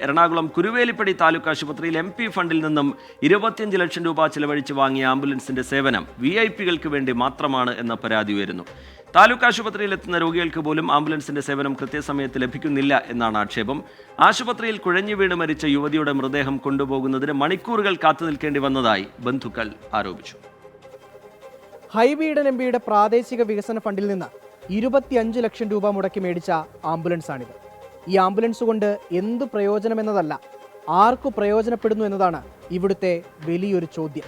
എറണാകുളം കുരുവേലിപ്പടി താലൂക്ക് ആശുപത്രിയിൽ MP ഫണ്ടിൽ നിന്നും 25 ലക്ഷം രൂപ ചിലവഴിച്ച് വാങ്ങിയ ആംബുലൻസിന്റെ സേവനം VIP-കൾക്ക് വേണ്ടി മാത്രമാണ് എന്ന പരാതി ഉയരുന്നു. താലൂക്ക് ആശുപത്രിയിൽ എത്തുന്ന രോഗികൾക്ക് പോലും ആംബുലൻസിന്റെ സേവനം കൃത്യസമയത്ത് ലഭിക്കുന്നില്ല എന്നാണ് ആക്ഷേപം. ആശുപത്രിയിൽ കുഴഞ്ഞു വീണ് മരിച്ച യുവതിയുടെ മൃതദേഹം കൊണ്ടുപോകുന്നതിന് മണിക്കൂറുകൾ കാത്തുനിൽക്കേണ്ടി വന്നതായി ബന്ധുക്കൾ ആരോപിച്ചു. ഹൈബി MPയുടെ പ്രാദേശിക വികസന ഫണ്ടിൽ നിന്ന് 25 ലക്ഷം രൂപ മുടക്കി മേടിച്ച ആംബുലൻസാണിത്. ഈ ആംബുലൻസ് കൊണ്ട് എന്ത് പ്രയോജനമെന്നതല്ല, ആർക്കു പ്രയോജനപ്പെടുന്നു എന്നതാണ് ഇവിടുത്തെ വലിയൊരു ചോദ്യം.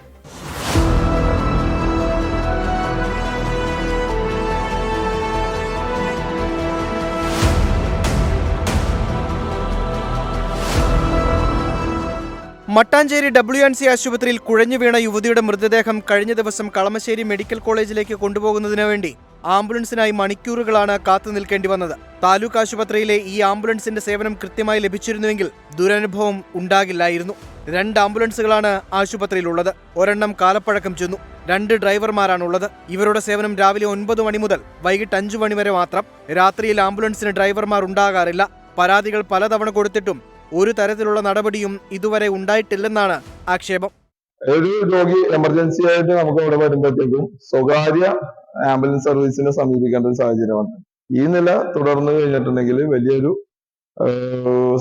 മട്ടാഞ്ചേരി WNC ആശുപത്രിയിൽ കുഴഞ്ഞു വീണ യുവതിയുടെ മൃതദേഹം കഴിഞ്ഞ ദിവസം കളമശ്ശേരി മെഡിക്കൽ കോളേജിലേക്ക് കൊണ്ടുപോകുന്നതിനു വേണ്ടി ആംബുലൻസിനായി മണിക്കൂറുകളാണ് കാത്തു നിൽക്കേണ്ടി വന്നത്. താലൂക്ക് ആശുപത്രിയിലെ ഈ ആംബുലൻസിന്റെ സേവനം കൃത്യമായി ലഭിച്ചിരുന്നുവെങ്കിൽ ദുരനുഭവം ഉണ്ടാകില്ലായിരുന്നു. 2 ആംബുലൻസുകളാണ് ആശുപത്രിയിലുള്ളത്. ഒരെണ്ണം കാലപ്പഴക്കം ചെന്നു. 2 ഡ്രൈവർമാരാണുള്ളത്. ഇവരുടെ സേവനം രാവിലെ 9 മണി മുതൽ വൈകിട്ട് 5 മണി വരെ മാത്രം. രാത്രിയിൽ ആംബുലൻസിന് ഡ്രൈവർമാർ ഉണ്ടാകാറില്ല. പരാതികൾ പലതവണ കൊടുത്തിട്ടും ഒരു തരത്തിലുള്ള നടപടിയും ഇതുവരെ ഉണ്ടായിട്ടില്ലെന്നാണ് ആക്ഷേപം. ഒരു രോഗി എമർജൻസി ആയിട്ട് നമുക്ക് ഇവിടെ വരുമ്പോഴത്തേക്കും സ്വകാര്യ ആംബുലൻസ് സർവീസിനെ സമീപിക്കേണ്ട ഒരു സാഹചര്യമാണ്. ഈ നില തുടർന്നു കഴിഞ്ഞിട്ടുണ്ടെങ്കിൽ വലിയൊരു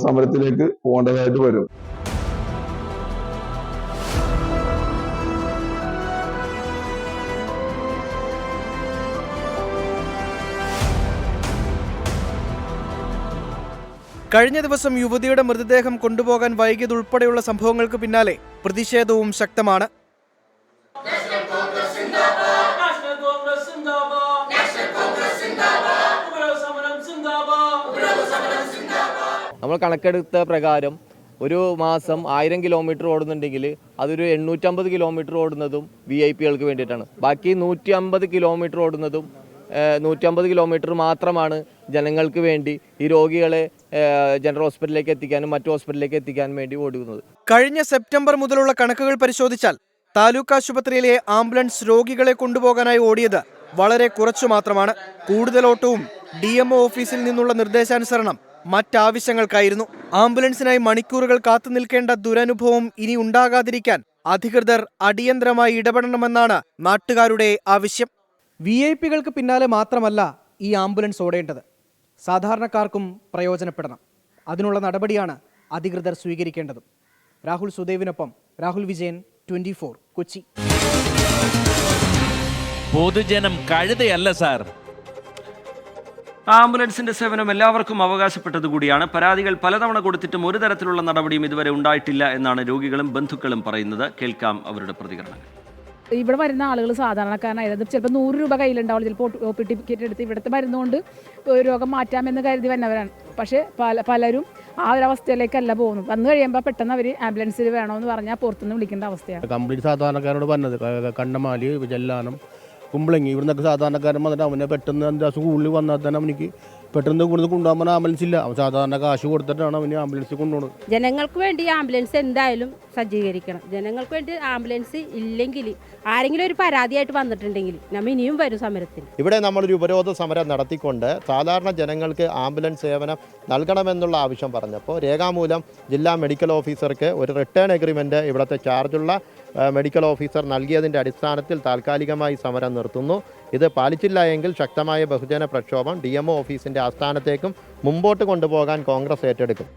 സമരത്തിലേക്ക് പോകേണ്ടതായിട്ട് വരും. കഴിഞ്ഞ ദിവസം യുവതിയുടെ മൃതദേഹം കൊണ്ടുപോകാൻ വൈകിയതുൾപ്പെടെയുള്ള സംഭവങ്ങൾക്ക് പിന്നാലെ പ്രതിഷേധവും ശക്തമാണ്. നമ്മൾ കണക്കെടുത്ത പ്രകാരം ഒരു മാസം 1000 കിലോമീറ്റർ ഓടുന്നുണ്ടെങ്കിൽ അതൊരു 850 കിലോമീറ്റർ ഓടുന്നതും VIP-കൾക്ക് വേണ്ടിയിട്ടാണ്. ബാക്കി 150 കിലോമീറ്റർ ഓടുന്നതും 150 കിലോമീറ്റർ മാത്രമാണ് ജനങ്ങൾക്ക് വേണ്ടി, ഈ രോഗികളെ ജനറൽ ഹോസ്പിറ്റലിലേക്ക് എത്തിക്കാനും മറ്റു ഹോസ്പിറ്റലിലേക്ക് എത്തിക്കാനും വേണ്ടി ഓടുന്നത്. കഴിഞ്ഞ സെപ്റ്റംബർ മുതലുള്ള കണക്കുകൾ പരിശോധിച്ചാൽ താലൂക്ക് ആശുപത്രിയിലെ ആംബുലൻസ് രോഗികളെ കൊണ്ടുപോകാനായി ഓടിയത് വളരെ കുറച്ചു മാത്രമാണ്. കൂടുതൽ ഓട്ടവും DMO ഓഫീസിൽ നിന്നുള്ള നിർദ്ദേശാനുസരണം മറ്റാവശ്യങ്ങൾക്കായിരുന്നു. ആംബുലൻസിനായി മണിക്കൂറുകൾ കാത്തു നിൽക്കേണ്ട ദുരനുഭവം ഇനി ഉണ്ടാകാതിരിക്കാൻ അധികൃതർ അടിയന്തരമായി ഇടപെടണമെന്നാണ് നാട്ടുകാരുടെ ആവശ്യം. VIP-കൾക്ക് പിന്നാലെ മാത്രമല്ല ഈ ആംബുലൻസ് ഓടേണ്ടത്, സാധാരണക്കാർക്കും പ്രയോജനപ്പെടണം. അതിനുള്ള നടപടിയാണ് അധികൃതർ സ്വീകരിക്കേണ്ടതും. രാഹുൽ സുദേവിനൊപ്പം രാഹുൽ വിജയൻ, 24 കൊച്ചി. പൊതുജനം കഴുതയല്ല സാർ. ആംബുലൻസിന്റെ സേവനം എല്ലാവർക്കും അവകാശപ്പെട്ടതുകൂടിയാണ്. പരാതികൾ പലതവണ കൊടുത്തിട്ടും ഒരു തരത്തിലുള്ള നടപടിയും ഇതുവരെ ഉണ്ടായിട്ടില്ല എന്നാണ് രോഗികളും ബന്ധുക്കളും പറയുന്നത്. കേൾക്കാം അവരുടെ പ്രതികരണങ്ങൾ. ഇവിടെ വരുന്ന ആളുകൾ സാധാരണക്കാരനായത് ചിലപ്പോൾ 100 രൂപ കയ്യിലുണ്ടാവുള്ളൂ. ചിലപ്പോൾ OP ടിക്കറ്റ് എടുത്ത് ഇവിടുത്തെ മരുന്നുകൊണ്ട് രോഗം മാറ്റാമെന്ന് കരുതി വരുന്നവരാണ്. പക്ഷേ പലരും ആ ഒരു അവസ്ഥയിലേക്കല്ല പോകുന്നു. വന്നു കഴിയുമ്പോൾ പെട്ടെന്ന് അവർ ആംബുലൻസിൽ വേണമെന്ന് പറഞ്ഞാൽ പുറത്തുനിന്ന് വിളിക്കേണ്ട അവസ്ഥയാണ്. കംപ്ലീറ്റ് സാധാരണക്കാരോട് പറഞ്ഞത് കണ്ണമാലി, ചെല്ലാനം, കുമ്പളങ്ങി ഇവിടുന്നൊക്കെ സാധാരണക്കാരൻ വന്നിട്ട് അവനെ പെട്ടെന്ന് എന്താ സ്കൂളിൽ വന്നാൽ തന്നെ അവനിക്ക് പെട്ടെന്ന് ഇവിടുന്ന് കൊണ്ടുപോകാൻ ആംബുലൻസ് ഇല്ല. അവൻ സാധാരണ കാശ് കൊടുത്തിട്ടാണ് അവന് ആംബുലൻസ് കൊണ്ടുപോകുന്നത്. ജനങ്ങൾക്ക് വേണ്ടി ആംബുലൻസ് എന്തായാലും സജ്ജീകരിക്കണം. ജനങ്ങൾക്ക് വേണ്ടി ആംബുലൻസ് ഇല്ലെങ്കിൽ ആരെങ്കിലും ഒരു പരാതിയായിട്ട് വന്നിട്ടുണ്ടെങ്കിൽ നമ്മൾ ഇനിയും വരും സമരത്തിന്. ഇവിടെ നമ്മളൊരു ഉപരോധ സമരം നടത്തിക്കൊണ്ട് സാധാരണ ജനങ്ങൾക്ക് ആംബുലൻസ് സേവനം നൽകണമെന്നുള്ള ആവശ്യം പറഞ്ഞപ്പോൾ രേഖാമൂലം ജില്ലാ മെഡിക്കൽ ഓഫീസർക്ക് ഒരു റിട്ടേൺ എഗ്രിമെൻ്റ് ഇവിടുത്തെ ചാർജുള്ള മെഡിക്കൽ ഓഫീസർ നൽകിയതിൻ്റെ അടിസ്ഥാനത്തിൽ താൽക്കാലികമായി സമരം നിർത്തുന്നു. ഇത് പാലിച്ചില്ല എങ്കിൽ ശക്തമായ ബഹുജന പ്രക്ഷോഭം DMO ഓഫീസിൻ്റെ ആസ്ഥാനത്തേക്കും മുമ്പോട്ട് കൊണ്ടുപോകാൻ കോൺഗ്രസ് ഏറ്റെടുക്കും.